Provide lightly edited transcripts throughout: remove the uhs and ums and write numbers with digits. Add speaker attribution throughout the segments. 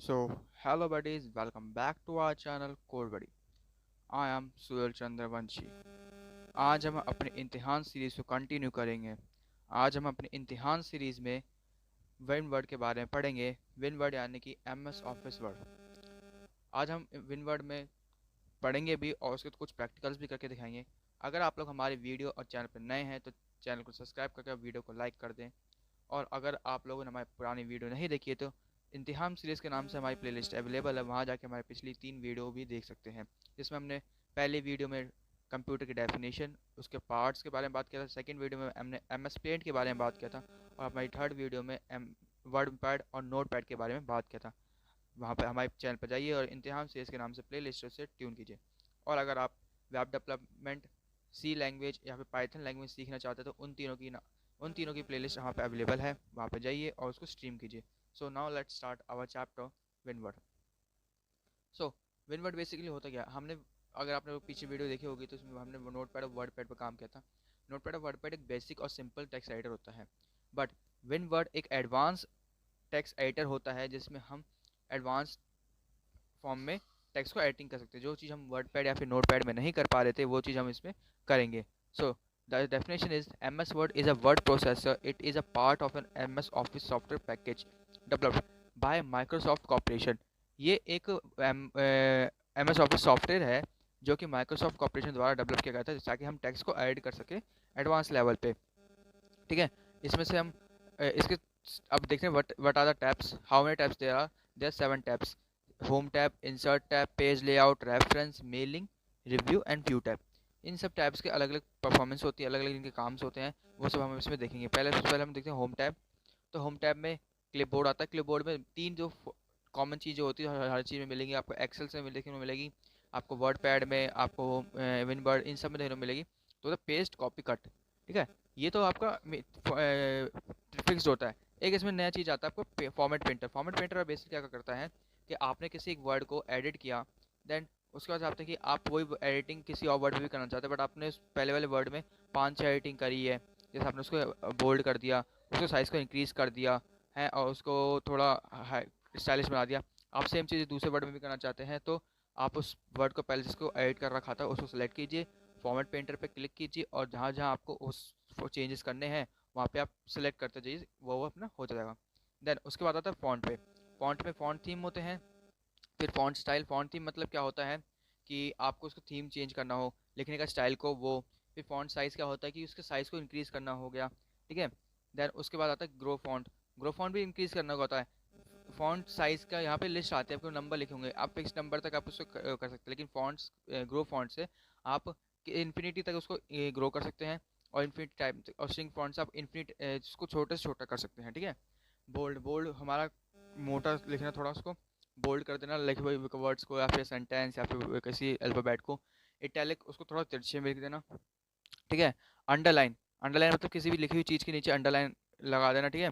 Speaker 1: Hello buddies, welcome back to our channel Code Buddy. I am सुयल Chandravanshi. आज हम अपने इम्तिहान सीरीज को कंटिन्यू करेंगे। आज हम अपने इम्तिहान सीरीज में विन वर्ड के बारे में पढ़ेंगे। विन वर्ड यानी कि MS ऑफिस वर्ड। आज हम विन वर्ड में पढ़ेंगे भी और उसके कुछ प्रैक्टिकल्स भी करके दिखाएंगे। अगर आप लोग हमारे वीडियो और चैनल पर नए हैं तो चैनल को सब्सक्राइब करके वीडियो को लाइक कर दें। और अगर आप लोगों ने हमारी पुरानी वीडियो नहीं देखी है तो इम्तिहान सीरीज़ के नाम से हमारी प्लेलिस्ट अवेलेबल है, वहाँ जाके हमारी पिछली 3 वीडियो भी देख सकते हैं। जिसमें हमने पहली वीडियो में कंप्यूटर की डेफिनेशन, उसके पार्ट्स के बारे में बात किया था। सेकंड वीडियो में हमने MS पेंट के बारे में बात किया था। और हमारी थर्ड वीडियो में वर्ड पैड और नोट पैड के बारे में बात किया था। वहाँ पर हमारे चैनल पर जाइए और इम्तिहान सीरीज़ के नाम से प्ले लिस्ट से ट्यून कीजिए। और अगर आप वेब डेवलपमेंट, सी लैंग्वेज या फिर पाइथन लैंग्वेज सीखना चाहते हैं तो उन तीनों की प्लेलिस्ट यहाँ पे अवेलेबल है, वहाँ पे जाइए और उसको स्ट्रीम कीजिए। So now let's start our chapter WinWord. So WinWord basically होता क्या है, हमने अगर आपने वो पीछे वीडियो देखी होगी तो उसमें हमने नोट पैड और वर्ड पैड पर काम किया था। नोट पैड और वर्ड पैड एक बेसिक और सिंपल टेक्स्ट एडिटर होता है, बट विनवर्ड एक एडवांस टेक्स्ट एडिटर होता है जिसमें हम एडवांस फॉर्म में टेक्स्ट को एडिटिंग कर सकते हैं। जो चीज़ हम वर्ड पैड या फिर नोट पैड में नहीं कर पा रहे थे वो चीज़ हम इसमें करेंगे। So the definition is MS word is a word processor. It is a part of an MS office software package developed by Microsoft corporation. ये एक MS ऑफिस सॉफ्टवेयर है जो कि माइक्रोसॉफ्ट कॉर्पोरेशन द्वारा डेवलप किया गया था ताकि हम टेक्स्ट को एडिट कर सके एडवांस लेवल पे। ठीक है, इसमें से हम इसके अब देखते हैं what are the tabs, how many tabs there are 7 tabs. Home tab, insert tab, page layout, reference, mailing, review and view tab. इन सब टैब्स के अलग अलग परफॉर्मेंस होती है, अलग अलग इनके काम्स होते हैं, वो सब हम इसमें देखेंगे। सबसे पहले हम देखते हैं होम टैब। तो होम टैब में क्लिपबोर्ड आता है। क्लिपबोर्ड में 3 जो कॉमन चीज़ें होती है हर चीज़ में मिलेंगी आपको। एक्सेल से देखने को मिलेगी, आपको वर्ड पैड में, आपको विनवर्ड, इन सब में देखने को मिलेगी। तो पेस्ट, कॉपी, कट। ठीक है, ये तो आपका फिक्स्ड होता है। एक इसमें नया चीज़ आता है आपको, format painter. Format painter basically क्या करता है कि आपने किसी एक वर्ड को एडिट किया, देन उसके बाद चाहते हैं कि आप वही एडिटिंग किसी और वर्ड में भी करना चाहते हैं, बट आपने उस पहले वाले वर्ड में 5-6 एडिटिंग करी है। जैसे आपने उसको बोल्ड कर दिया, उसको साइज़ को इंक्रीज़ कर दिया है और उसको थोड़ा स्टाइलिश बना दिया। आप सेम चीज़ दूसरे वर्ड में भी करना चाहते हैं तो आप उस वर्ड को पहले जिसको एडिट कर रखा था उसको सेलेक्ट कीजिए, फॉर्मेट पेंटर पे क्लिक कीजिए और जहाँ जहाँ आपको उस चेंजेस करने हैं वहाँ पे आप सेलेक्ट करते जाइए, वो अपना हो जाएगा। देन उसके बाद आता है फ़ॉन्ट पे। फ़ॉन्ट में फ़ॉन्ट थीम होते हैं। फिर फ़ॉन्ट स्टाइल। फ़ॉन्ट थीम मतलब क्या होता है कि आपको उसको थीम चेंज करना हो, लिखने का स्टाइल को, वो। फिर फ़ॉन्ट साइज़ क्या होता है कि उसके साइज़ को इंक्रीज़ करना हो गया। ठीक है, देन उसके बाद आता है ग्रो फ़ॉन्ट। ग्रो फ़ॉन्ट भी इंक्रीज़ करना होता है। फ़ॉन्ट साइज़ का यहाँ पे लिस्ट आती है, आपको नंबर लिखे होंगे, आप फिक्स नंबर तक आप उसको कर सकते हैं। लेकिन फ़ॉन्ट्स ग्रो फ़ॉन्ट से आप इन्फिनिटी तक उसको ग्रो कर सकते हैं। और इन्फिनिटी टाइप और स्ट्रिंग फ़ॉन्ट से आप इन्फिनिट उसको छोटे से छोटा कर सकते हैं। ठीक है, बोल्ड। बोल्ड हमारा मोटा लिखना, थोड़ा उसको बोल्ड कर देना, लिखे हुए वर्ड्स को या फिर सेंटेंस या फिर किसी अल्फ़ाबेट को। इटैलिक, उसको थोड़ा तिरछे में लिख देना। ठीक है, अंडरलाइन। अंडरलाइन मतलब किसी भी लिखी हुई चीज़ के नीचे अंडरलाइन लगा देना। ठीक है,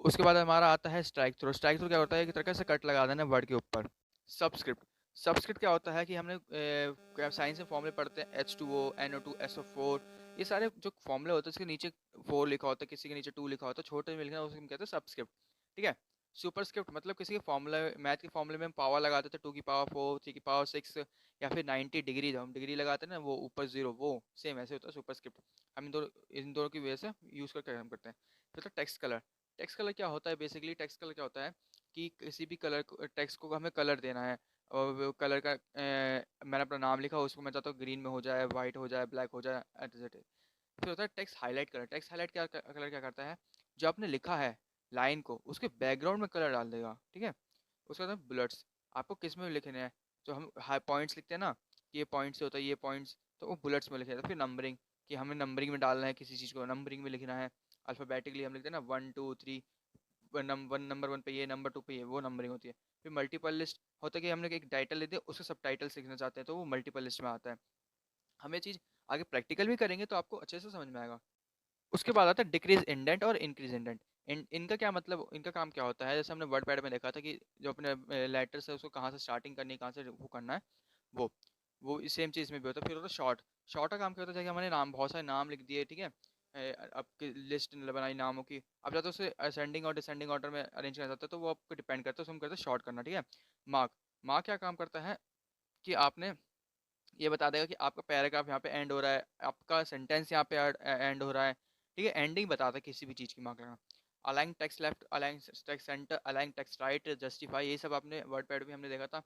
Speaker 1: उसके बाद हमारा आता है स्ट्राइक थ्रो। स्ट्राइक थ्रो क्या होता है, एक तरह से कट लगा देना वर्ड के ऊपर। सबस्क्रिप्ट। सबस्क्रिप्ट क्या होता है कि हमने साइंस में फॉर्मूले पढ़ते हैं, H2O, NO2, SO4। ये सारे जो फॉर्मूले होते हैं इसके नीचे 4 लिखा होता है, किसी के नीचे 2 लिखा होता है, छोटे में लिखना उसे हम कहते हैं सबस्क्रिप्ट। ठीक है, सुपरस्क्रिप्ट मतलब किसी के फॉर्मूले, मैथ के फॉर्मूले में हम पावर लगाते थे, 2 की पावर 4, 3 की पावर 6, या फिर 90 डिग्री, हम डिग्री लगाते हैं ना, वो ऊपर 0, वो सेम ऐसे होता है सुपरस्क्रिप्ट। हम इन दोनों की वजह से यूज़ करके हम करते हैं। फिर तो टेक्स्ट कलर। टेक्स्ट कलर क्या होता है, बेसिकली टेक्स्ट कलर क्या होता है कि किसी भी कलर को, टेक्स्ट को हमें कलर देना है। और वो कलर का मैंने अपना नाम लिखा, उसको मैं चाहता हूँ ग्रीन में हो जाए, वाइट हो जाए, ब्लैक हो जाए, एटसेट्रा। फिर होता है text highlight colour. Text highlight क्या कलर क्या करता है, जो आपने लिखा है लाइन को, उसके बैकग्राउंड में कलर डाल देगा। ठीक है, उसके बाद बुलेट्स। आपको किस में लिखने हैं, जो हम हाई पॉइंट्स लिखते हैं ना, कि ये पॉइंट से होता है, ये पॉइंट्स, तो वो बुलेट्स में लिखे जाते हैं। फिर नंबरिंग, कि हमें नंबरिंग में डालना है, किसी चीज़ को नंबरिंग में लिखना है। अल्फ़ाबेटिकली हम लिखते हैं ना, 1 2 3, नंबर 1 पे ये, नंबर 2 पे ये, वो नंबरिंग होती है। फिर मल्टीपल लिस्ट होता है कि हमने एक टाइटल ले दिया, उसके सब टाइटल्स लिखना चाहते हैं तो वो मल्टीपल लिस्ट में आता है। हम ये चीज़ आगे प्रैक्टिकल भी करेंगे तो आपको अच्छे से समझ में आएगा। उसके बाद आता है डिक्रीज इंडेंट और इंक्रीज इंडेंट। इनका क्या मतलब, इनका काम क्या होता है, जैसे हमने वर्ड पैड में देखा था कि जो अपने लेटर्स है उसको कहाँ से स्टार्टिंग करनी है, कहाँ से वो करना है, वो वो सेम चीज़ में भी होता है। फिर होता है शॉर्ट। शॉर्ट का काम क्या होता है, जैसे कि हमने नाम, बहुत सारे नाम लिख दिए, ठीक है, आपकी लिस्ट बनाई नामों की, आप चाहते हो उसे असेंडिंग और डिसेंडिंग ऑर्डर में अरेंज करना चाहते हो, तो वो आपको डिपेंड करता है, तो हम करते हैं शॉर्ट करना, ठीक है। मार्क, मार्क क्या काम करता है कि आपने ये बता देगा कि आपका पैराग्राफ यहाँ पे एंड हो रहा है, आपका सेंटेंस यहाँ पे एंड हो रहा है, ठीक है। एंडिंग बताता है किसी भी चीज़ की मार्क लगाना। Align text left, align text centre, align text right, justify, ये सब आपने वर्ड पैड भी हमने देखा था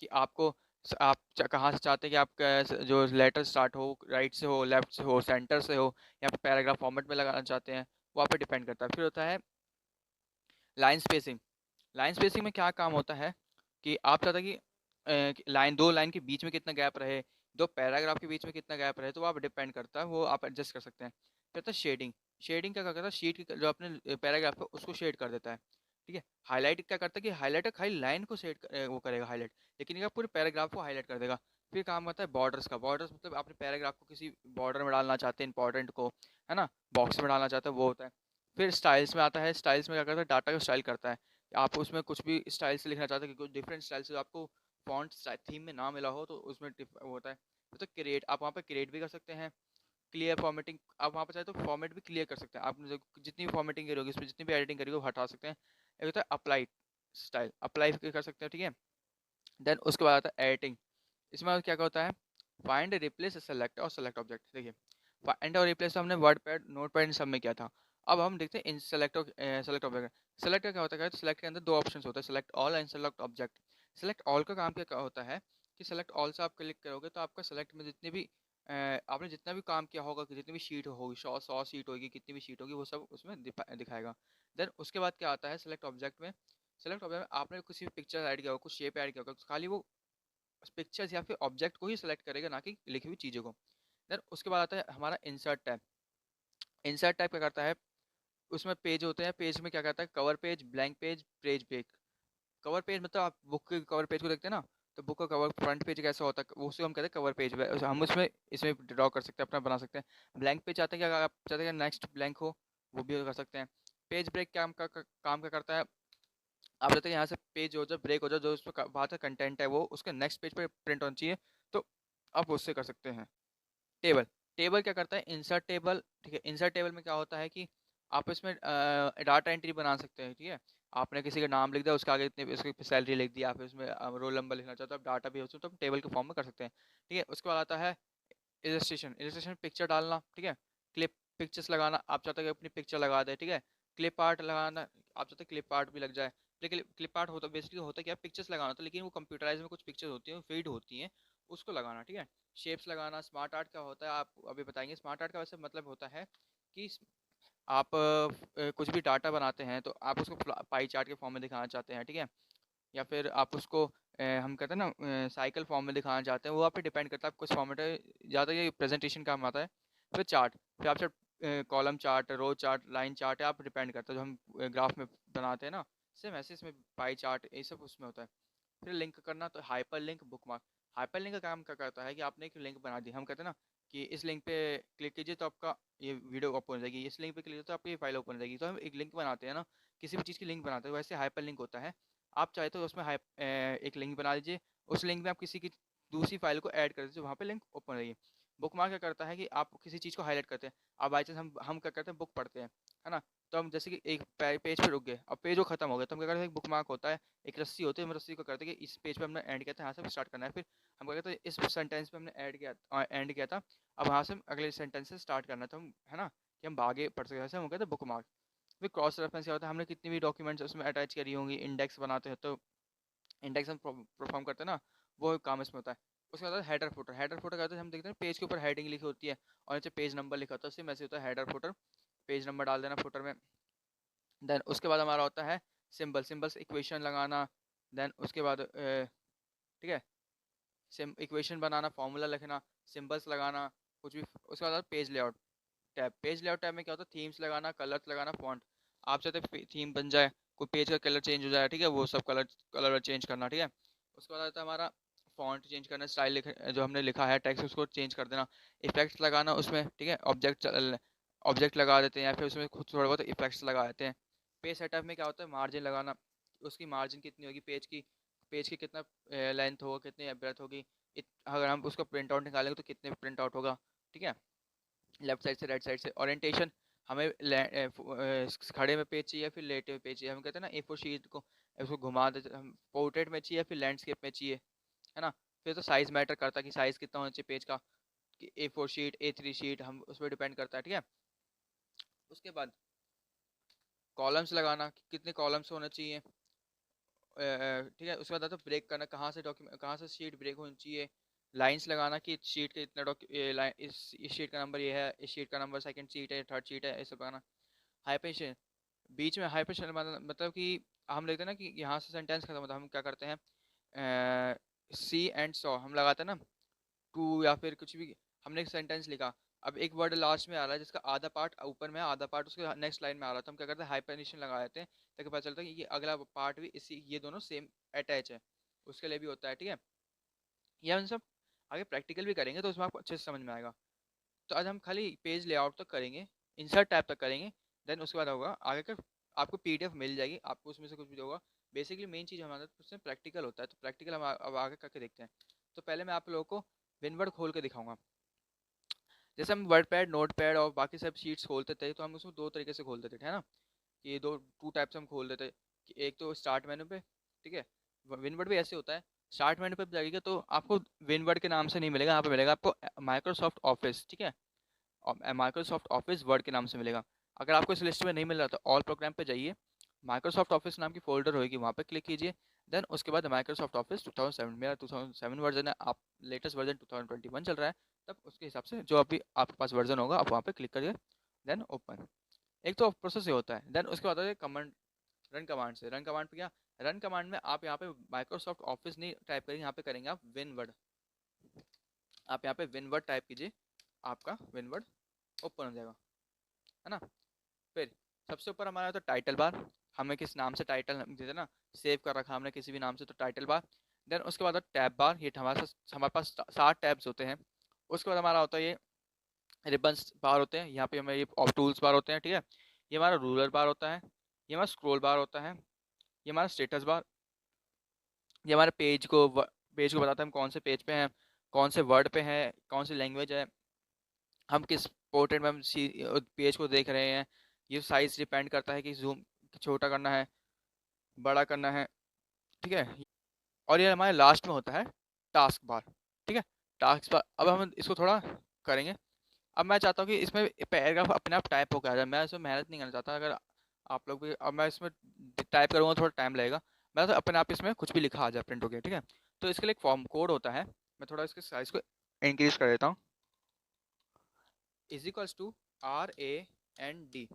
Speaker 1: कि आपको आप कहाँ से चाहते हैं कि आपका जो लेटर स्टार्ट हो, राइट से हो, लेफ्ट से हो, सेंटर से हो, या फिर पैराग्राफ फॉर्मेट में लगाना चाहते हैं, वो आप पे डिपेंड करता है। फिर होता है लाइन स्पेसिंग। लाइन स्पेसिंग में क्या काम होता है कि आप चाहते हैं कि लाइन, दो लाइन के बीच में कितना गैप रहे, दो पैराग्राफ के बीच में कितना गैप रहे, तो वो आप डिपेंड करता है, वो आप एडजस्ट कर सकते हैं। फिर होता है शेडिंग। शेडिंग क्या करता है, शीट की जो अपने पैराग्राफ है उसको शेड कर देता है, ठीक है। हाईलाइट क्या करता है कि हाईलाइटर खाली लाइन को शेड वो करेगा हाईलाइट, लेकिन ये पूरे पैराग्राफ को हाईलाइट कर देगा। फिर काम आता है बॉर्डर्स का। बॉर्डर्स मतलब आपने पैराग्राफ को किसी बॉर्डर में डालना चाहते हैं, इंपॉर्टेंट को, है ना, बॉक्स में डालना चाहते हैं, वो होता है। फिर स्टाइल्स में आता है। स्टाइल्स में क्या करता है, डाटा को स्टाइल करता है। आप उसमें कुछ भी स्टाइल से लिखना चाहते हैं कि कुछ डिफरेंट स्टाइल से आपको फॉन्ट थीम में ना मिला हो, तो उसमें वो होता है। तो क्रिएट, आप वहाँ पे क्रिएट भी कर सकते हैं। क्लियर फॉर्मेटिंग, आप वहाँ पे चाहे तो फॉर्मेट भी क्लियर कर सकते हैं। आपने जितनी भी फॉर्मेटिंग करी होगी, इसमें जितनी भी एडिटिंग करी होगी, वो हटा सकते हैं। एक होता है अप्लाई स्टाइल, अप्लाई कर सकते हैं, ठीक है। देन उसके बाद आता है एडिटिंग। इसमें क्या क्या होता है, फाइंड, रिप्लेस, सेलेक्ट और सेलेक्ट ऑब्जेक्ट। देखिए फाइंड और रिप्लेस तो हमने वर्ड पैड, नोट पैड, इन सब में किया था। अब हम देखते हैं इन सेलेक्ट और सेलेक्ट ऑब्जेक्ट। सेलेक्ट का क्या होता है, सेलेक्ट के अंदर दो ऑप्शन होते हैं, select all and select object. Select all का काम क्या होता है कि सेलेक्ट ऑल से आप क्लिक करोगे तो आपका सेलेक्ट में जितने भी आपने जितना भी काम किया होगा, कि जितनी भी शीट होगी, 100 शीट होगी, कितनी भी शीट होगी, वो सब उसमें दिखाएगा। देन उसके बाद क्या आता है सेलेक्ट ऑब्जेक्ट में। सेलेक्ट ऑब्जेक्ट में आपने किसी पिक्चर ऐड किया होगा, कुछ शेप ऐड किया होगा, तो खाली वो पिक्चर्स या फिर ऑब्जेक्ट को ही सिलेक्ट करेगा, ना कि लिखी हुई चीज़ों को। देन उसके बाद आता है हमारा इंसर्ट टैब। इंसर्ट टैब क्या करता है, उसमें पेज होते हैं, पेज में क्या करता है, cover page, blank page, page break. Cover page मतलब आप बुक के कवर पेज को देखते हैं ना, तो बुक का कवर फ्रंट पेज कैसा होता है, वो उसे हम कहते हैं कवर पेज। हम उसमें इसमें ड्रॉ कर सकते हैं, अपना बना सकते हैं। ब्लैंक पेज चाहते हैं कि अगर आप चाहते हैं नेक्स्ट ब्लैंक हो, वो भी कर सकते हैं। पेज ब्रेक काम क्या करता है, आप चाहते हैं यहाँ से पेज हो जाए, ब्रेक हो जाए, जो उसमें बात है कंटेंट है, वो उसके नेक्स्ट पेज पे प्रिंट होना चाहिए, तो आप उससे कर सकते हैं। टेबल, टेबल क्या करता है, इंसर्ट टेबल, ठीक है। इंसर्ट टेबल में क्या होता है कि आप इसमें डाटा एंट्री बना सकते हैं, ठीक है। आपने किसी का नाम लिख दिया, उसके आगे इतने उसकी सैलरी लिख दी, आप उसमें रोल नंबर लिखना चाहते हो, आप डाटा भी हो तो आप टेबल के फॉर्म में कर सकते हैं, ठीक है। उसके बाद आता है इलस्ट्रेशन। इलस्ट्रेशन पिक्चर डालना, ठीक है। क्लिप, पिक्चर्स लगाना, आप चाहते हैं कि अपनी पिक्चर लगा दे, ठीक है। क्लिप आर्ट लगाना, आप चाहते हैं क्लिप आर्ट भी लग जाए। लेकिन क्लिप आर्ट होता बेसिकली होता क्या, पिक्चर्स लगाना होता है, लेकिन वो कंप्यूटराइज में कुछ पिक्चर्स होती हैं, फीड होती हैं, उसको लगाना, ठीक है। शेप्स लगाना। स्मार्ट आर्ट क्या होता है, आप अभी बताएंगे। स्मार्ट आर्ट का वैसे मतलब होता है कि आप कुछ भी डाटा बनाते हैं, तो आप उसको पाई चार्ट के फॉर्म में दिखाना चाहते हैं, ठीक है। या फिर आप उसको हम कहते हैं ना साइकिल फॉर्म में दिखाना चाहते हैं, वो आप पे डिपेंड करता है आप किस फॉर्मेट है। ज़्यादा ये प्रेजेंटेशन काम आता है। फिर चार्ट, फिर आप चार्ट, कॉलम चार्ट, रो चार्ट, लाइन चार्ट है, आप डिपेंड करता है जो हम ग्राफ में बनाते हैं ना, सेम ऐसे इसमें पाई चार्ट, ये सब उसमें होता है। फिर लिंक करना, तो hyper link, bookmark. Hyper link का काम क्या करता है कि आपने एक लिंक बना दी, हम कहते हैं ना कि इस लिंक पे क्लिक कीजिए तो आपका ये वीडियो ओपन हो जाएगी, इस लिंक पे क्लिक तो आपकी ये फाइल ओपन हो जाएगी, तो हम एक लिंक बनाते हैं ना, किसी भी चीज़ की लिंक बनाते हैं, वैसे हाइपर लिंक होता है। आप चाहे तो उसमें एक लिंक बना लीजिए, उस लिंक में आप किसी की दूसरी फाइल को ऐड कर दीजिए, वहाँ पे लिंक ओपन हो जाएगी। बुक मार्क क्या करता है कि आप किसी चीज़ को हाईलाइट करते हैं। अब बाई चांस हम क्या करते हैं, बुक पढ़ते हैं, है ना, तो हम जैसे कि एक पेज पे रुक गए, अब पेज वो खत्म हो गया, तो हम क्या करते हैं, एक बुक मार्क होता है, एक रस्सी होती है, हम रस्सी को करते हैं कि इस पेज पे हमने एंड किया था, यहाँ से स्टार्ट करना है। फिर हम क्या कहते हैं, इस सेंटेंस पे हमने एंड किया था, अब यहाँ से हम अगले सेंटेंस से स्टार्ट करना था, हम, है ना, कि हम आगे पढ़ सके, वैसे हम कहते हैं बुक मार्क। फिर क्रॉस रेफरेंस क्या होता है, हमने कितनी भी डॉक्यूमेंट्स उसमें अटैच करी होंगी, इंडेक्स बनाते हैं, तो इंडेक्स हम परफॉर्म करते हैं ना, वो काम इसमें होता है। उसके बाद हेडर फुटर। हेडर फुटर करते हैं, हम देखते हैं पेज के ऊपर हेडिंग लिखी होती है और नीचे पेज नंबर लिखा होता है, सेम ऐसे होता है हेडर फुटर। पेज नंबर डाल देना फुटर में। देन उसके बाद हमारा होता है सिंबल। सिंबल्स इक्वेशन लगाना। देन उसके बाद ठीक है, सिम इक्वेशन बनाना, फॉर्मूला लिखना, सिंबल्स लगाना, कुछ भी। उसके बाद page layout tab. Page layout tab में क्या होता है, थीम्स लगाना, कलर्स लगाना, फॉन्ट। आप चाहते थीम बन जाए, कोई पेज का कलर चेंज हो जाए, ठीक है, वो सब कलर कलर चेंज करना, ठीक है। उसके बाद आता है हमारा फॉन्ट चेंज करना, स्टाइल जो हमने लिखा है टेक्स्ट उसको चेंज कर देना, इफेक्ट्स लगाना उसमें, ठीक है। ऑब्जेक्ट लगा देते हैं, या फिर उसमें खुद थोड़ा बहुत इफेक्ट्स लगा देते हैं। पेज सेटअप में क्या होता है, मार्जिन लगाना, उसकी मार्जिन कितनी होगी पेज की, पेज की कितना लेंथ होगा, कितनी ब्रेथ होगी, अगर हम उसका प्रिंट आउट निकालेंगे तो कितने प्रिंट आउट होगा, ठीक है। लेफ्ट साइड से राइट साइड से। ओरिएंटेशन हमें खड़े में पेज चाहिए फिर लेटे हुए पेज चाहिए। हम कहते हैं ना ए फोर शीट को उसको घुमा देते हम, पोर्ट्रेट में चाहिए फिर लैंडस्केप में चाहिए, है ना। फिर तो साइज मैटर करता है कि साइज कितना होना चाहिए पेज का, कि ए फोर शीट ए थ्री शीट, हम उस पर डिपेंड करता है, ठीक है। उसके बाद कॉलम्स लगाना कि कितने कॉलम्स होना चाहिए, ठीक है। उसके बाद तो ब्रेक करना, कहाँ से डॉक्यूमेंट कहाँ से शीट ब्रेक होनी चाहिए। लाइंस लगाना कि शीट के इतना इस शीट का नंबर ये है, इस शीट का नंबर सेकंड शीट है, थर्ड शीट है, ऐसे लगाना। हाइपरशन, बीच में हाइपरशन मतलब कि हम लिखते हैं ना कि यहाँ से सेंटेंस खत्म होता है, हम क्या करते हैं सी एंड सॉ हम लगाते हैं ना, टू या फिर कुछ भी। हमने एक सेंटेंस लिखा, अब एक वर्ड लास्ट में आ रहा है जिसका आधा पार्ट ऊपर में है आधा पार्ट उसके नेक्स्ट लाइन में आ रहा है, तो हम क्या करते हैं हाइपरनेशन लगा देते हैं, ताकि पता चलता है कि ये अगला पार्ट भी इसी ये दोनों सेम अटैच है, उसके लिए भी होता है, ठीक है। ये हम सब आगे प्रैक्टिकल भी करेंगे तो उसमें आपको अच्छे से समझ में आएगा। तो आज हम खाली पेज लेआउट तक करेंगे, इंसर्ट टैब तक करेंगे, देन उसके बाद होगा आगे का आपको पीडीएफ मिल जाएगी, आपको उसमें से कुछ भी होगा। बेसिकली मेन चीज़ हमारे उसमें प्रैक्टिकल होता है, तो प्रैक्टिकल हम अब आगे करके देखते हैं। तो पहले मैं आप लोगों को विनवर्ड खोल के दिखाऊंगा। जैसे हम वर्ड पैड नोट पैड और बाकी सब शीट्स खोलते थे तो हम उसको दो तरीके से खोलते थे, है ना। कि ये दो टू टाइप से हम खोल देते कि एक तो स्टार्ट मेनू पे, ठीक है। विनवर्ड भी ऐसे होता है, स्टार्ट मेनू पे जाइएगा तो आपको विनवर्ड के नाम से नहीं मिलेगा, यहाँ पे मिलेगा आपको माइक्रोसॉफ्ट ऑफिस, ठीक है। और माइक्रोसॉफ्ट ऑफिस वर्ड के नाम से मिलेगा। अगर आपको इस लिस्ट में नहीं मिल रहा तो ऑल प्रोग्राम पे जाइए, माइक्रोसॉफ्ट ऑफिस नाम की फोल्डर होगी वहाँ पे क्लिक कीजिए। देन उसके बाद माइक्रोसॉफ्ट ऑफिस 2007, मेरा 2007 वर्जन है, आप लेटेस्ट वर्जन 2021 चल रहा है, तब उसके हिसाब से जो अभी आपके पास वर्जन होगा आप वहाँ पे क्लिक करिए, देन ओपन। एक तो प्रोसेस ये होता है, देन उसके बाद कमांड, रन कमांड से। रन कमांड पे क्या, रन कमांड में आप यहाँ पे माइक्रोसॉफ्ट ऑफिस नहीं टाइप करेंगे, यहाँ पे करेंगे आप विनवर्ड। आप यहाँ पे विनवर्ड टाइप कीजिए, आपका विनवर्ड ओपन हो जाएगा, है ना। फिर सबसे ऊपर हमारा तो टाइटल बार, हमें किस नाम से टाइटल देते ना, सेव कर रखा हमने किसी भी नाम से तो टाइटल बार। देन उसके बाद टैब बार, ये हमारे पास 7 टैब्स होते हैं। उसके बाद हमारा होता है ये रिबन्स बार होते हैं, यहाँ पे हमें ये टूल्स बार होते हैं, ठीक है। ये हमारा रूलर बार होता है, ये हमारा स्क्रॉल बार होता है, ये हमारा स्टेटस बार, ये हमारे पेज को बताता है हम कौन से पेज पे हैं, कौन से वर्ड पे हैं, कौन सी लैंग्वेज है, हम किस पोर्ट्रेट में हम पेज को देख रहे हैं। ये साइज डिपेंड करता है कि जूम छोटा करना है बड़ा करना है, ठीक है। और ये हमारे लास्ट में होता है टास्क बार, ठीक है। टास्क बार अब हम इसको थोड़ा करेंगे। अब मैं चाहता हूँ कि इसमें पैराग्राफ अपने आप टाइप होकर आ जाए, मैं इसमें मेहनत नहीं करना चाहता। अगर आप लोग भी, अब मैं इसमें टाइप करूँगा थोड़ा टाइम लगेगा, मैं तो अपने आप इसमें कुछ भी लिखा आ जाए प्रिंट हो गया, ठीक है। तो इसके लिए एक फॉर्म कोड होता है, मैं थोड़ा इसके साइज को इंक्रीज कर देता हूँ, इज इक्वल्स टू RAND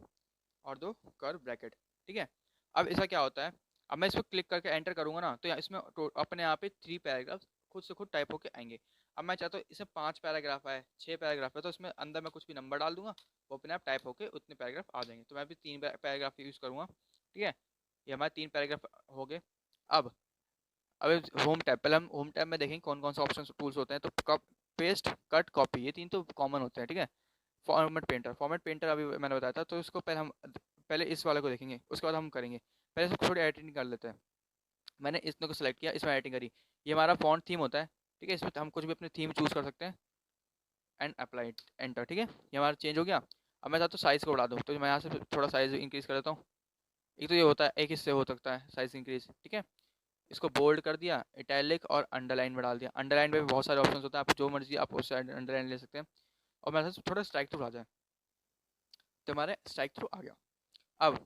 Speaker 1: और दो कर्व ब्रैकेट, ठीक है। अब इसका क्या होता है, अब मैं इसको क्लिक करके एंटर करूंगा ना तो इसमें अपने आप ही 3 पैराग्राफ खुद से खुद टाइप होके आएंगे। अब मैं चाहता हूँ इसमें 5 पैराग्राफ है 6 पैराग्राफ है तो इसमें अंदर मैं कुछ भी नंबर डाल दूंगा, वो अपने आप टाइप होके उतने पैराग्राफ आ जाएंगे। तो मैं भी 3 पैराग्राफ यूज़ करूंगा, ठीक है। ये हमारे 3 पैराग्राफ हो गए। अब अब होम टैब, पहले हम होम टैब में देखेंगे कौन कौन से ऑप्शन टूल्स होते हैं। तो पेस्ट कट कॉपी ये 3 तो कॉमन होते हैं, ठीक है। फॉर्मेट पेंटर अभी मैंने बताया था, तो इसको पहले हम पहले इस वाले को देखेंगे, उसके बाद हम करेंगे। पहले इसको थोड़ी एडिटिंग कर लेते हैं। मैंने इसको को सिलेक्ट किया, इसमें एडिटिंग करी। ये हमारा फॉन्ट थीम होता है, ठीक है। इसमें हम कुछ भी अपनी थीम चूज़ कर सकते हैं एंड अप्लाई एंटर, ठीक है। ये हमारा चेंज हो गया। अब मैं चाहता हूँ साइज़ को बढ़ा दूँ, तो मैं यहाँ से थोड़ा साइज़ इंक्रीज़ कर देता हूँ। एक तो ये होता है, एक इससे हो सकता है साइज़ इंक्रीज़, ठीक है। इसको बोल्ड कर दिया, इटैलिक और अंडरलाइन में डाल दिया। अंडरलाइन में भी बहुत सारे ऑप्शन होते हैं, आप जो मर्जी आप उससे अंडरलाइन ले सकते हैं। और मेरे से थोड़ा स्ट्राइक थ्रू आ जाए, तो हमारे स्ट्राइक थ्रू आ गया। अब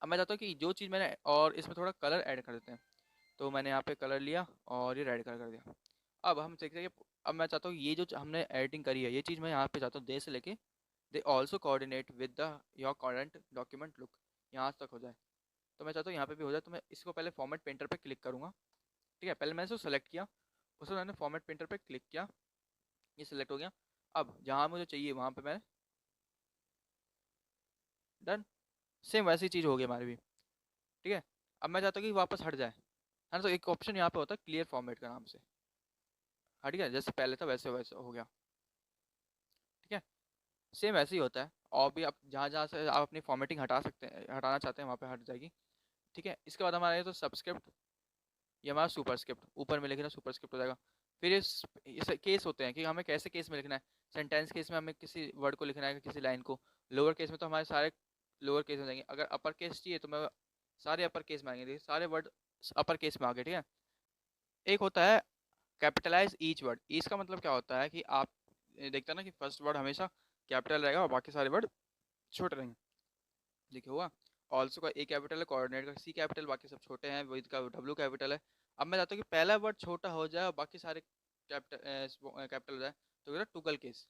Speaker 1: मैं चाहता हूँ कि जो चीज़ मैंने, और इसमें थोड़ा कलर ऐड कर देते हैं, तो मैंने यहाँ पे कलर लिया और ये रेड कलर कर दिया। अब हम देखते हैं कि अब मैं चाहता हूँ ये जो हमने एडिटिंग करी है ये चीज़ मैं यहाँ पे चाहता हूँ दे से लेके they also coordinate with the your current document look, यहाँ तक हो जाए। तो मैं चाहता हूँ यहाँ पे भी हो जाए, तो मैं इसको पहले फॉर्मेट पेंटर पे क्लिक करूँगा, ठीक है। पहले मैंने इसको सेलेक्ट किया, उसको मैंने फॉर्मेट पेंटर पे क्लिक किया, ये सिलेक्ट हो गया। अब जहाँ मुझे चाहिए वहाँ पे मैं डन, सेम वैसी चीज़ होगी हमारी भी, ठीक है। अब मैं चाहता हूँ कि वापस हट जाए, है ना। तो एक ऑप्शन यहाँ पे होता है क्लियर फॉर्मेट का नाम से, हट गया, जैसे पहले था वैसे वैसे हो गया, ठीक है। सेम ऐसे ही होता है, और भी आप जहाँ जहाँ से आप अपनी फॉर्मेटिंग हटा सकते हैं, हटाना चाहते हैं वहाँ पे हट जाएगी, ठीक है। इसके बाद हमारा ये तो सबस्क्रिप्ट, ये हमारा सुपर स्क्रिप्ट ऊपर में लिखे ना सुपर स्क्रिप्ट हो जाएगा। फिर इस केस होते हैं कि हमें कैसे केस में लिखना है। सेंटेंस केस में हमें किसी वर्ड को लिखना है, किसी लाइन को। लोअर केस में तो हमारे सारे लोअर केस में जाएंगे। अगर अपर केस चाहिए तो मैं सारे अपर केस में आएंगे। देखिए सारे वर्ड अपर केस में आ गए, ठीक है। एक होता है कैपिटलाइज ईच वर्ड। ईच का मतलब क्या होता है कि आप देखते हैं ना कि फर्स्ट वर्ड हमेशा कैपिटल रहेगा और बाकी सारे वर्ड छोटे रहेंगे। देखिए हुआ। ऑल्सो का ए कैपिटल है, कोऑर्डिनेट का सी कैपिटल, बाकी सब छोटे हैं, विद का डब्ल्यू कैपिटल है। अब मैं चाहता हूँ कि पहला वर्ड छोटा हो जाए और बाकी सारे कैपिटल कैपिटल हो जाए, तो टुगल केस।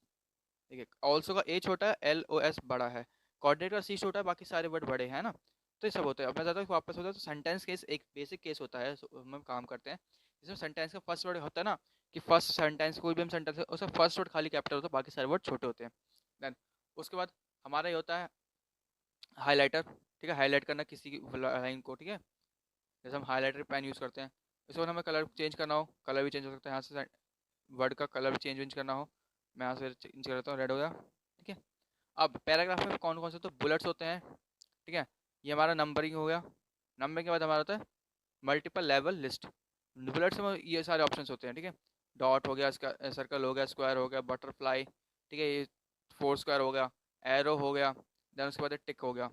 Speaker 1: ठीक है, ऑल्सो का ए छोटा है, एल ओ एस बड़ा है, कोऑर्डिनेट का सी छोटा है, बाकी सारे वर्ड बड़े हैं ना। तो ये सब होता है। अब मैं चाहता हूँ कि वापस होता है तो सेंटेंस केस एक बेसिक केस होता है, हम काम करते हैं। इसमें सेंटेंस का फर्स्ट वर्ड होता है ना, कि फर्स्ट सेंटेंस कोई भी हम सेंटेंस है उसका फर्स्ट वर्ड खाली कैपिटल होता है, बाकी सारे वर्ड छोटे होते हैं। देन उसके बाद हमारा ये होता है हाईलाइटर। ठीक है, हाईलाइट करना किसी की लाइन को, ठीक है। जैसे हम हाईलाइटर पेन यूज़ करते हैं। इसके बाद हमें कलर चेंज करना हो, कलर भी चेंज हो सकता है। यहाँ से वर्ड का कलर भी चेंज करना हो, मैं यहाँ से चेंज कर देता हूँ, रेड हो गया, ठीक है। अब पैराग्राफ में कौन कौन से तो बुलेट्स होते हैं, ठीक है। ये हमारा नंबरिंग हो गया। नंबरिंग के बाद हमारा होता है मल्टीपल लेवल लिस्ट। बुलेट्स में ये सारे ऑप्शंस होते हैं, ठीक है। डॉट हो गया, इसका सर्कल हो गया, स्क्वायर हो गया, बटरफ्लाई, ठीक है, ये फोर स्क्वायर हो गया, एरो हो गया, देन उसके बाद टिक हो गया।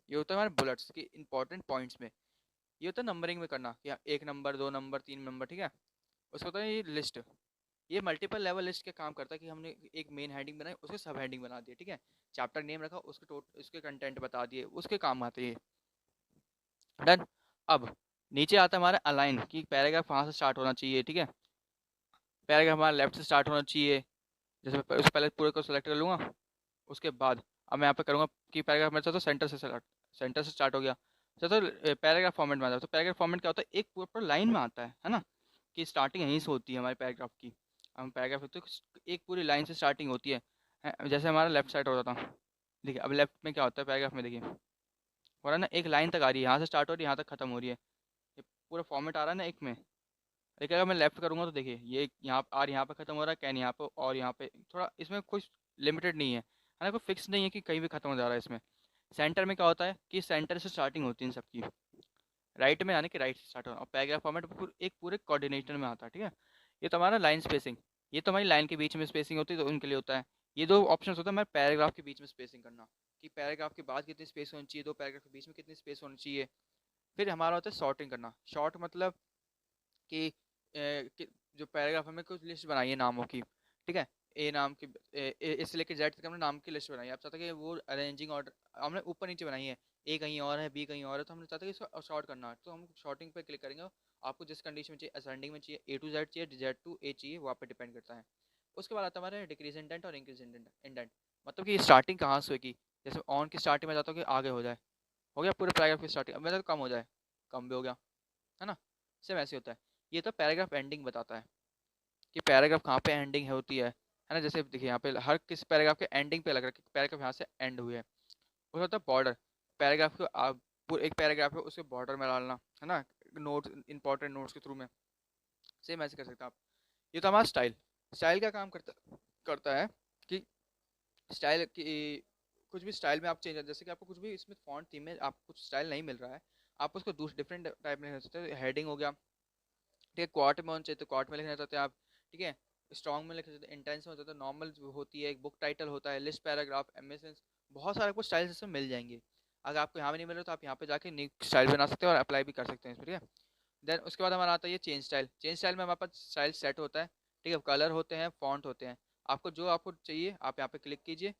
Speaker 1: ये होता है हमारे बुलेट्स की इंपॉर्टेंट पॉइंट्स में। ये होता है नंबरिंग में करना कि हाँ, एक नंबर, दो नंबर, तीन नंबर, ठीक है। उसको होता है ये लिस्ट। ये मल्टीपल लेवल लिस्ट का काम करता है कि हमने एक मेन हेडिंग बनाई, उसके सब हेडिंग बना दिए, ठीक है। चैप्टर नेम रखा, उसके कंटेंट बता दिए, उसके काम आते हैं। डन। अब नीचे आता है हमारा अलाइन कि पैराग्राफ कहाँ से स्टार्ट होना चाहिए, ठीक है। पैराग्राफ हमारा लेफ्ट से स्टार्ट होना चाहिए। जैसे मैं उससे पहले पूरे को सेलेक्ट कर लूँगा। उसके बाद अब मैं यहाँ पे करूँगा कि पैराग्राफ मेरे साथ तो सेंटर से स्टार्ट हो गया। तो पैराग्राफ फॉर्मेट में आता है। तो पैराग्राफ फॉर्मेट क्या होता है, एक प्रॉपर लाइन में आता है ना, कि स्टार्टिंग यहीं से होती है हमारे पैराग्राफ की। हम पैराग्राफ तो एक पूरी लाइन से स्टार्टिंग होती है। जैसे हमारा लेफ्ट साइड होता था। देखिए अब लेफ्ट में क्या होता है पैराग्राफ में, देखिए हो रहा है ना, एक लाइन तक आ रही है, यहाँ से स्टार्ट हो रही है, यहाँ तक खत्म हो रही है। ये पूरा फॉर्मेट आ रहा है ना एक में। लेकिन अगर मैं लेफ्ट करूँगा तो देखिए ये यहाँ आर यहाँ पे खत्म हो रहा है, कैन यहाँ पे, और यहाँ पे थोड़ा इसमें कुछ लिमिटेड नहीं है ना, कोई फिक्स नहीं है कि कहीं भी खत्म हो जा रहा है इसमें। सेंटर में क्या होता है कि सेंटर से स्टार्टिंग होती है इन सबकी। राइट में आने के राइट से स्टार्ट होना, और पैराग्राफ फॉर्मेट एक पूरे कोऑर्डिनेटर में आता है, ठीक है। ये तो हमारा लाइन स्पेसिंग। ये तो हमारी लाइन के बीच में स्पेसिंग होती है, तो उनके लिए होता है। ये दो ऑप्शन होता है हमारे पैराग्राफ के बीच में स्पेसिंग करना, कि पैराग्राफ के बाद कितनी स्पेस होनी चाहिए, दो पैराग्राफ के बीच में कितनी स्पेस होनी चाहिए। फिर हमारा होता है सॉर्टिंग करना। शॉर्ट मतलब कि जो पैराग्राफ हमें कुछ लिस्ट बनाई है नामों की, ठीक है। ए नाम की, ए से लेकर जेड तक हमने नाम की लिस्ट बनाई है। आप चाहते हैं कि वो अरेंजिंग ऑर्डर हमने ऊपर नीचे बनाई है, ए कहीं और है, बी कहीं और है, तो हमने चाहते हैं कि इसको शॉर्ट करना है, तो हम शॉर्टिंग पे क्लिक करेंगे। आपको जिस कंडीशन में चाहिए, असेंडिंग में चाहिए, ए टू जेड चाहिए, जेड टू ए चाहिए, वो आप पे डिपेंड करता है। उसके बाद आता है हमारे डिक्रीज इंडेंट और इंक्रीज इंडेंट। मतलब कि स्टार्टिंग कहाँ से होगी। जैसे ऑन की स्टार्टिंग में चाहता हूँ कि आगे हो जाए, हो गया पूरे पैराग्राफ की स्टार्टिंग। अब मैं तो कम हो जाए, कम भी हो गया, है ना। सेम ऐसे होता है। ये तो पैराग्राफ एंडिंग बताता है कि पैराग्राफ कहाँ पे एंडिंग है होती है ना। जैसे देखिए यहाँ पे हर किसी पैराग्राफ के एंडिंग पे लग रहा है कि पैराग्राफ यहाँ से एंड हुए है। उसका होता है बॉर्डर। पैराग्राफ को आप एक पैराग्राफ है उसके बॉर्डर में डालना, है ना, नोट इंपॉर्टेंट नोट्स के थ्रू में। सेम ऐसे कर सकते हैं आप। ये तो हमारा स्टाइल। स्टाइल का काम करता करता है कि स्टाइल की कुछ भी स्टाइल में आप चेंज, जैसे कि आपको कुछ भी इसमें फॉन्ट थीम में आपको कुछ स्टाइल नहीं मिल रहा है, आप उसको दूसरे डिफरेंट टाइप में कर सकते हैं। हेडिंग हो गया, ठीक है। क्वार्ट में होना चाहिए तो क्वार्ट में लिखना चाहते हैं आप, ठीक है। स्ट्रॉन्ग में लिखना चाहते हैं, इंटेंस में होता है तो नॉर्मल होती है। एक बुक टाइटल होता है, लिस्ट पैराग्राफ, एमएसएन, बहुत सारे आपको स्टाइल्स इसमें मिल जाएंगे। अगर आपको यहाँ पे नहीं मिल रहा तो आप यहाँ पे जाके न्यू स्टाइल बना सकते हैं और अप्लाई भी कर सकते हैं इसमें, ठीक है। देन उसके बाद हमारा आता है ये चेंज स्टाइल। चेंज स्टाइल में हमारे पास स्टाइल सेट होता है, ठीक है। कलर होते हैं, फॉन्ट होते हैं। आपको जो आपको चाहिए आप यहाँ पे क्लिक कीजिए,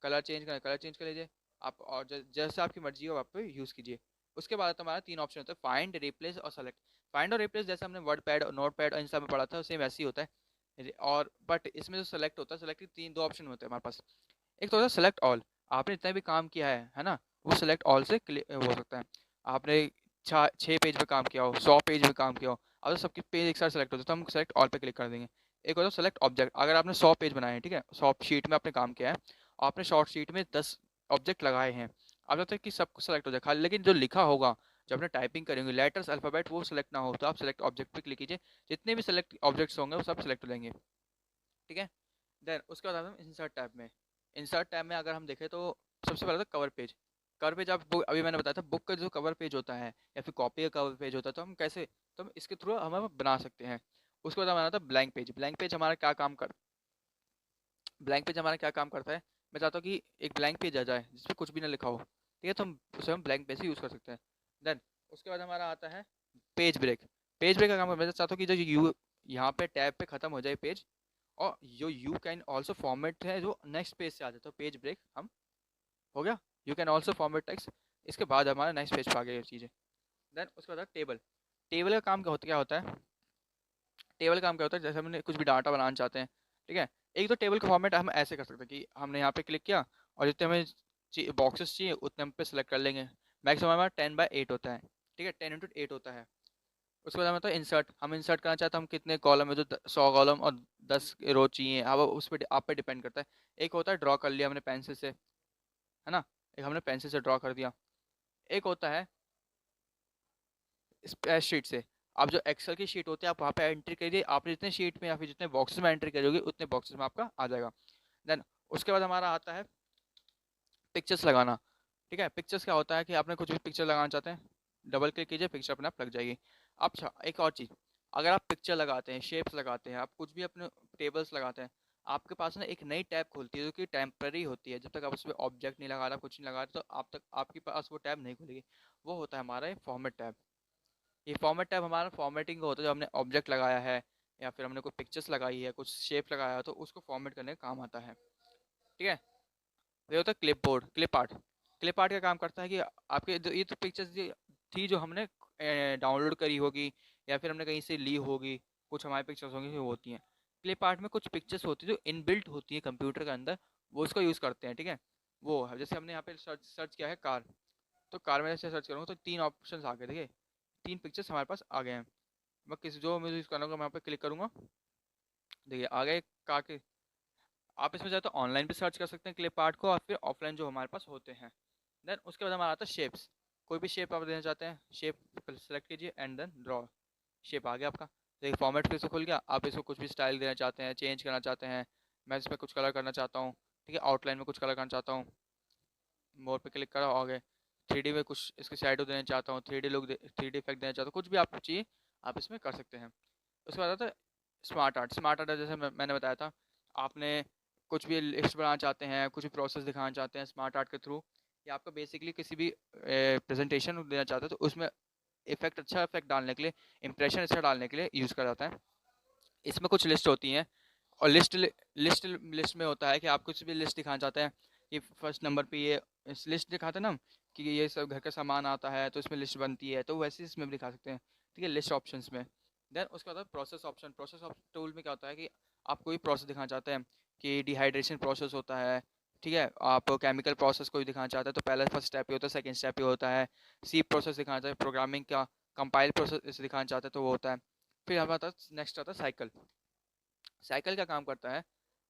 Speaker 1: कलर चेंज करना कलर चेंज कर लीजिए आप, और जैसे आपकी मर्जी हो आप पे यूज़ कीजिए। उसके बाद हमारा तीन ऑप्शन होता है, फाइंड, रिप्लेस और सेलेक्ट। फाइंड और रिप्लेस जैसे हमने वर्ड पैड और नोट पैड और इन सब में पढ़ा था, सेम वैसे ही होता है। और बट इसमें जो सेलेक्ट होता है, सेलेक्ट के तीन दो ऑप्शन होते हैं हमारे पास। एक तो होता है सेलेक्ट ऑल। आपने जितना भी काम किया है ना, वो सेलेक्ट ऑल से हो सकता है। आपने 6 पेज पे काम किया हो, 100 पेज पे काम किया हो, अब तो सबके पेज एक साथ सेलेक्ट होते हैं, तो हम सेलेक्ट ऑल पे क्लिक कर देंगे। एक होता है सेलेक्ट ऑब्जेक्ट। अगर आपने 100 पेज बनाए हैं, ठीक है, 100 शीट में आपने काम किया है, आपने शॉर्ट शीट में 10 ऑब्जेक्ट लगाए हैं, अब लगता है कि सब कुछ सेलेक्ट हो जाए खाली, लेकिन जो लिखा होगा, जब आपने टाइपिंग करेंगे लेटर्स अल्फ़ाबेट, वो सेलेक्ट ना हो, तो आप सेलेक्ट ऑब्जेक्ट पे क्लिक कीजिए। जितने भी सेलेक्ट ऑब्जेक्ट्स होंगे वो सब सेलेक्ट हो जाएंगे, ठीक है। देन उसके बाद हम इंसर्ट टैब में। इंसर्ट टैब में अगर हम देखें तो सबसे पहले तो कवर पेज। कवर पेज आप बुक, अभी मैंने बताया था बुक का जो कवर पेज होता है या फिर कॉपी का कवर पेज होता है, तो हम कैसे, तो हम इसके थ्रू हम बना सकते हैं। उसके बाद हमारा आता है ब्लैंक पेज। ब्लैंक पेज हमारा क्या काम करता है, मैं चाहता हूँ कि एक ब्लैंक पेज आ जाए जिसपे कुछ भी ना लिखा हो, ठीक है, तो हम ब्लैंक पेज से यूज़ कर सकते हैं। देन उसके बाद हमारा आता है पेज ब्रेक। पेज ब्रेक का काम मैं चाहता हूँ कि जो यू यहाँ पे टैब पे खत्म हो जाए पेज, और जो यू कैन ऑल्सो फॉर्मेट है जो नेक्स्ट पेज से आ जाए, तो पेज ब्रेक हम हो गया। You can also format text, इसके बाद हमारा नेक्स्ट पेज पे आ गया ये चीज़ें। देन उसके बाद टेबल। टेबल का काम क्या होता है, टेबल का काम क्या होता है, जैसे हमने कुछ भी डाटा बनाना चाहते हैं, ठीक है। एक तो टेबल का फॉर्मेट हम ऐसे कर सकते हैं कि हमने यहाँ पे क्लिक किया और जितने हमें बॉक्सेस चाहिए उतने हम पे सेलेक्ट कर लेंगे। मैक्सिमम हमारा 10/8 होता है, ठीक है, 10 × 8 होता है। उसके बाद हमें तो इंसर्ट, हम इंसर्ट करना चाहते हैं, हम कितने कॉलम है, जो 100 कॉलम और 10 रो चाहिए, अब उस पर आप पे डिपेंड करता है। एक होता है ड्रॉ कर लिया हमने पेंसिल से, है ना, एक हमने पेंसिल से ड्रॉ कर दिया। एक होता है शीट से। आप जो एक्सेल की शीट होती है आप वहाँ पे एंट्री करिए, आपने जितने शीट में या फिर जितने बॉक्सेस में एंट्री करोगे उतने बॉक्सेस में आपका आ जाएगा। देन उसके बाद हमारा आता है पिक्चर्स लगाना, ठीक है। पिक्चर्स क्या होता है कि आपने कुछ भी पिक्चर लगाना चाहते हैं, डबल क्लिक कीजिए, पिक्चर अपने आप लग जाएगी। अच्छा, एक और चीज़, अगर आप पिक्चर लगाते हैं, शेप्स लगाते हैं, आप कुछ भी अपने टेबल्स लगाते हैं, आपके पास ना एक नई टैब खुलती है जो कि टेम्पररी होती है। जब तक आप उसमें ऑब्जेक्ट नहीं लगा रहा, कुछ नहीं लगा रहा, तो आप तक आपके पास वो टैब नहीं खुलेगी। वो होता है हमारा फॉर्मेट टैब। ये फॉर्मेट टैब हमारा फॉर्मेटिंग का होता है, जो हमने ऑब्जेक्ट लगाया है या फिर हमने कोई पिक्चर्स लगाई है, कुछ शेप लगाया है, तो उसको फॉर्मेट करने का काम आता है, ठीक है। ये होता है clip board, clip art. Clip art का काम करता है कि आपके ये तो पिक्चर्स थी जो हमने डाउनलोड करी होगी या फिर हमने कहीं से ली होगी, कुछ हमारी पिक्चर्स होंगी जो होती हैं। क्लिप आर्ट में कुछ पिक्चर्स होती है जो इनबिल्ट होती है कंप्यूटर के अंदर, वो उसका यूज़ करते हैं, ठीक है। वो जैसे हमने यहाँ पे सर्च किया है कार, तो कार में जैसे सर्च करूँगा तो 3 ऑप्शन आ गए, देखिए 3 पिक्चर्स हमारे पास आ गए हैं। मैं किसी जो मैं यूज़ करूँगा मैं यहाँ पे क्लिक करूँगा, देखिए आ गए कार के। आप इसमें चाहे तो ऑनलाइन भी सर्च कर सकते हैं क्लिप आर्ट को, और फिर ऑफलाइन जो हमारे पास होते हैं। देन उसके बाद हमारा आता है शेप्स। कोई भी शेप आप देना चाहते हैं, शेप सेलेक्ट कीजिए एंड देन ड्रॉ। शेप आ गया आपका, देखिए फॉर्मेट फिर से खुल गया। आप इसको कुछ भी स्टाइल देना चाहते हैं, चेंज करना चाहते हैं, मैं इसमें कुछ कलर करना चाहता हूँ, ठीक है, आउटलाइन में कुछ कलर करना चाहता हूँ, मोर पे क्लिक करा, हो गए। 3D में कुछ इसके शैडो देना चाहता हूँ, 3D लुक, 3D इफेक्ट देना चाहता हूँ, कुछ भी आपको चाहिए आप इसमें कर सकते हैं। उसके बाद आता है स्मार्ट आर्ट। स्मार्ट आर्ट जैसे मैंने बताया था, आपने कुछ भी लिस्ट बनाना चाहते हैं, कुछ भी प्रोसेस दिखाना चाहते हैं स्मार्ट आर्ट के थ्रू, या आपका बेसिकली किसी भी प्रेजेंटेशन देना चाहते हैं, तो उसमें अच्छा इफेक्ट डालने के लिए, इंप्रेशन अच्छा डालने के लिए यूज़ करा जाता है। इसमें कुछ लिस्ट होती हैं, और लिस्ट लिस्ट में होता है कि आप कुछ भी लिस्ट दिखाना चाहते हैं कि फर्स्ट नंबर पे ये इस लिस्ट दिखाते हैं ना, कि ये सब घर का सामान आता है तो इसमें लिस्ट बनती है, तो वैसे इसमें भी दिखा सकते हैं, ठीक है, लिस्ट ऑप्शंस में। देन उसके बाद process option. Process option tool में क्या होता है कि आप कोई प्रोसेस दिखाना चाहते हैं, कि डिहाइड्रेशन प्रोसेस होता है, ठीक है, आप केमिकल प्रोसेस कोई दिखाना चाहते हैं, तो पहला फर्स्ट स्टेप ये होता है, सेकंड स्टेप ये होता है। सी प्रोसेस दिखाना चाहते हैं, प्रोग्रामिंग का कंपाइल प्रोसेस दिखाना चाहते हैं, तो वो होता है। फिर हमारे पास नेक्स्ट आता है साइकिल। साइकिल का काम करता है,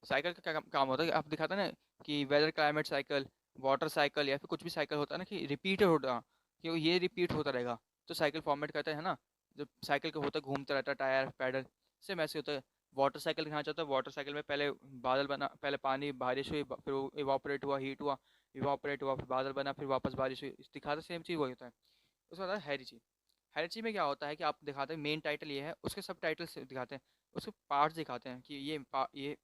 Speaker 1: साइकिल का क्या काम होता है कि आप दिखाते हैं ना, कि weather climate cycle, water cycle, या फिर कुछ भी साइकिल होता है ना कि रिपीट होता, कि ये रिपीट होता रहेगा, तो साइकिल फॉर्मेट करते हैं ना। जब साइकिल का होता है घूमता रहता है टायर पैडल, सेम ऐसे होता है। वाटर साइकिल दिखाना चाहता है, वाटर साइकिल में पहले बादल बना, पहले पानी बारिश हुई, फिर वो इवापोरेट हुआ, हीट हुआ, इवापोरेट हुआ, फिर बादल बना, फिर वापस बारिश हुई, दिखाते सेम चीज़ वही होता है। उसके बाद हैरिची। हैरिची में क्या होता है कि आप दिखाते हैं मेन टाइटल ये है, उसके सब टाइटल्स दिखाते हैं, उसके पार्ट्स दिखाते हैं कि ये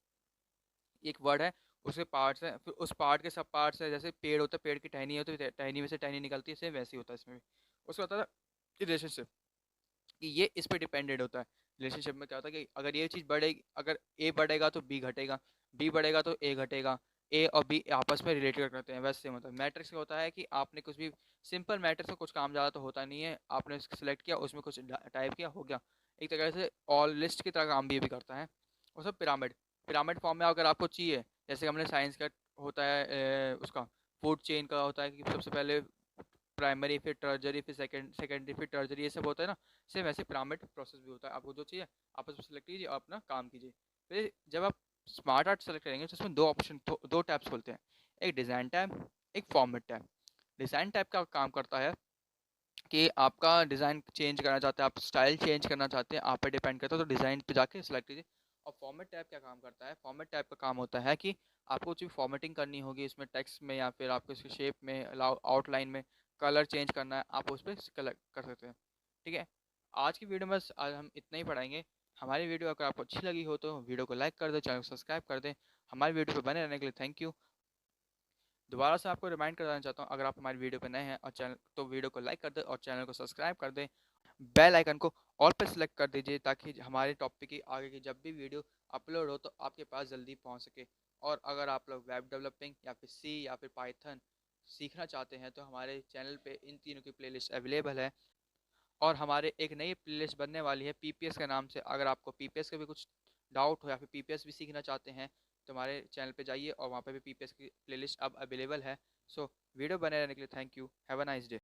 Speaker 1: एक वर्ड है, उसके पार्ट्स हैं, फिर उस पार्ट के सब पार्ट्स है, जैसे पेड़ होता है, पेड़ की टहनी होती है, टहनी में से टहनी निकलती है, सेम वैसे ही होता है इसमें भी। उसके बाद रिलेशनशिप, कि ये इस पे डिपेंडेड होता है। रिलेशनशिप में क्या होता है कि अगर ये चीज़ बढ़ेगी, अगर ए बढ़ेगा तो बी घटेगा, बी बढ़ेगा तो ए घटेगा, ए और बी आपस में रिलेटेड करते हैं, वैसे सेम होता है। मैट्रिक्स का होता है कि आपने कुछ भी सिंपल मैट्रिक्स में कुछ काम ज़्यादा तो होता नहीं है, आपने सेलेक्ट किया, उसमें कुछ टाइप किया, हो गया। एक तरह से ऑल लिस्ट की तरह काम भी करता है। और सब पिरामिड, पिरामिड फॉर्म में अगर आपको चाहिए, जैसे हमने साइंस का होता है उसका फूड चेन का होता है कि सबसे पहले प्राइमरी, फिर टर्जरी, फिर सेकेंडरी, फिर टर्जरी, ये सब होता है ना, सेम ऐसे पिरामिड प्रोसेस भी होता है। आपको जो चाहिए आप उसमें सेलेक्ट कीजिए और अपना काम कीजिए। फिर जब आप स्मार्ट आर्ट सेलेक्ट करेंगे तो उसमें दो ऑप्शन, दो टैब्स खुलते हैं, एक डिज़ाइन टैब, एक फॉर्मेट टैब। डिज़ाइन टैब का काम करता है कि आपका डिज़ाइन चेंज करना चाहते हैं, आप स्टाइल चेंज करना चाहते हैं, आप पे डिपेंड करता है, तो डिज़ाइन पे जाके सेलेक्ट कीजिए। और फॉर्मेट टैब क्या काम करता है, फॉर्मेट टैब का काम होता है कि आपको कुछ भी फॉर्मेटिंग करनी होगी इसमें, टेक्स्ट में या फिर आपको इसके शेप में, आउटलाइन में, कलर चेंज करना है, आप उस पर कर सकते हैं, ठीक है। आज की वीडियो में बस आज हम इतना ही पढ़ाएंगे। हमारी वीडियो अगर आपको अच्छी लगी हो तो वीडियो को लाइक कर दें, चैनल को सब्सक्राइब कर दें। हमारी वीडियो पर बने रहने के लिए थैंक यू। दोबारा से आपको रिमाइंड कराना चाहता हूँ, अगर आप हमारी वीडियो पर नए हैं और चैनल तो वीडियो को लाइक कर दें और चैनल को सब्सक्राइब कर दें। बेल आइकन को ऑल पर सेलेक्ट कर दीजिए ताकि हमारे टॉपिक की आगे की जब भी वीडियो अपलोड हो तो आपके पास जल्दी पहुंच सके। और अगर आप लोग वेब डेवलपिंग या फिर सी या फिर पाइथन सीखना चाहते हैं तो हमारे चैनल पे इन तीनों की प्लेलिस्ट अवेलेबल है। और हमारे एक नई प्लेलिस्ट बनने वाली है पीपीएस के नाम से। अगर आपको पीपीएस के भी कुछ डाउट हो या फिर पीपीएस भी सीखना चाहते हैं तो हमारे चैनल पे जाइए और वहाँ पे भी पीपीएस की प्लेलिस्ट अब अवेलेबल है। सो वीडियो बने रहने के लिए thank you. Have a nice day.